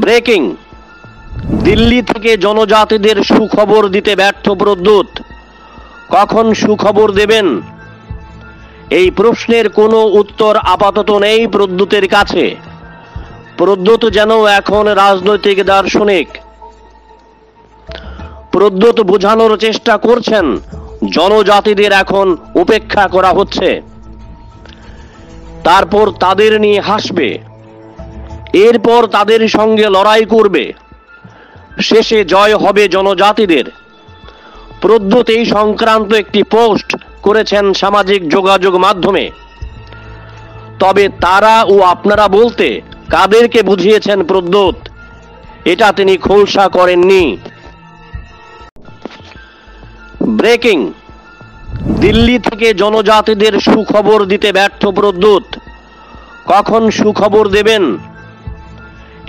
Breaking, Delhi থেকে জনজাতিদের সুখবর দিতে ব্যর্থ প্রদ্যোৎ। কখন সুখবর দেবেন? এই প্রশ্নের কোনো উত্তর আপাতত নেই প্রদ্যোতের কাছে। প্রদ্যোৎ যেন এখন রাজনৈতিক দার্শনিক। প্রদ্যোৎ বোঝানোর চেষ্টা করছেন জনজাতিদের এখন উপেক্ষা করা হচ্ছে, তারপর তাদের নিয়ে হাসবে, এরপর তাদের সঙ্গে লড়াই করবে, শেষে জয় হবে জনজাতিদের। প্রদ্যোৎ এই সংক্রান্ত একটি পোস্ট করেছেন সামাজিক যোগাযোগ মাধ্যমে। তবে তারা ও আপনারা বলতে কাদেরকে বুঝিয়েছেন প্রদ্যোৎ, এটা তিনি খোলসা করেননি। ব্রেকিং, দিল্লি থেকে জনজাতিদের সুখবর দিতে ব্যর্থ প্রদ্যোৎ। কখন সুখবর দেবেন?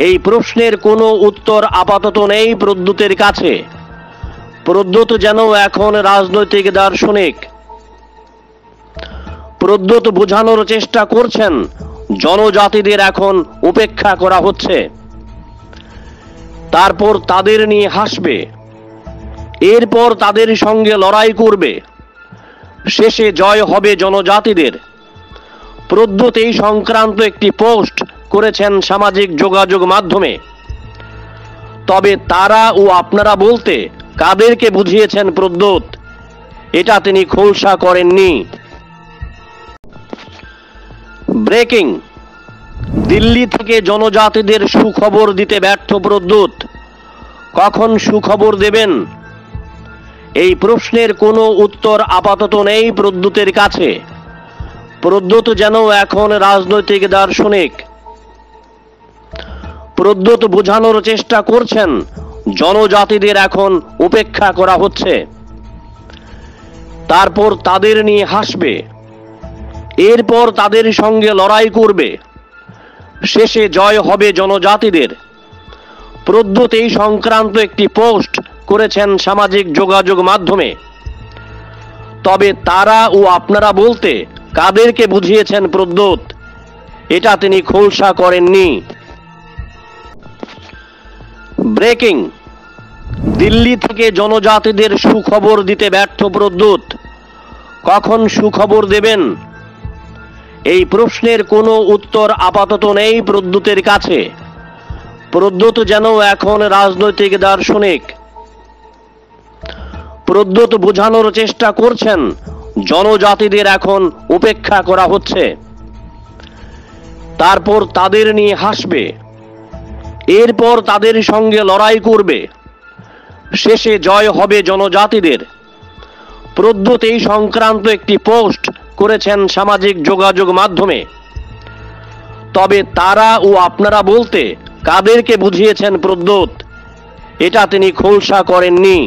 এই প্রশ্নের কোনো উত্তর আপাতত নেই প্রদ্যোতের কাছে। প্রদ্যোৎ যেন এখন রাজনৈতিক দার্শনিক। প্রদ্যোৎ বোঝানোর চেষ্টা করছেন জনজাতিদের এখন উপেক্ষা করা হচ্ছে, তারপর তাদের নিয়ে হাসবে, এরপর তাদের সঙ্গে লড়াই করবে, শেষে জয় হবে জনজাতিদের। প্রদ্যোৎ এই সংক্রান্ত একটি পোস্ট করেছেন সামাজিক যোগাযোগ মাধ্যমে। তবে তারা ও আপনারা বলতে কাদেরকে বুঝিয়েছেন প্রদ্যোৎ, এটা তিনি খোলসা করেননি। ব্রেকিং, দিল্লি থেকে জনজাতিদের সুখবর দিতে ব্যর্থ প্রদ্যোৎ। কখন সুখবর দেবেন? এই প্রশ্নের কোনো উত্তর আপাতত নেই প্রদ্যোতের কাছে। প্রদ্যোৎ যেন এখন রাজনৈতিক দার্শনিক। প্রদ্যোৎ বোঝানোর চেষ্টা করছেন জনজাতিদের এখন উপেক্ষা করা হচ্ছে, তারপর তাদের নিয়ে হাসবে, এরপর তাদের সঙ্গে লড়াই করবে, শেষে জয় হবে জনজাতিদের। প্রদ্যোৎ এই সংক্রান্ত একটি পোস্ট করেছেন সামাজিক যোগাযোগ মাধ্যমে। তবে তারা ও আপনারা বলতে কাদেরকে বুঝিয়েছেন প্রদ্যোৎ, এটা তিনি খোলসা করেননি। ব্রেকিং, দিল্লি থেকে জনজাতিদের সুখবর দিতে ব্যর্থ প্রদ্যোৎ। কখন সুখবর দেবেন? এই প্রশ্নের কোনো উত্তর আপাতত নেই প্রদ্যোতের কাছে। প্রদ্যোৎ যেন এখন রাজনৈতিক দার্শনিক। প্রদ্যোৎ বোঝানোর চেষ্টা করছেন জনজাতিদের এখন উপেক্ষা করা হচ্ছে, তারপর তাদের নিয়ে হাসবে, এরপর তাদের সঙ্গে লড়াই করবে, শেষে জয় হবে জনজাতিদের। প্রদ্যোৎ এই সংক্রান্ত একটি পোস্ট করেছেন সামাজিক যোগাযোগ মাধ্যমে। তবে তারা ও আপনারা বলতে কাদেরকে বুঝিয়েছেন প্রদ্যোৎ, এটা তিনি খোলসা করেননি।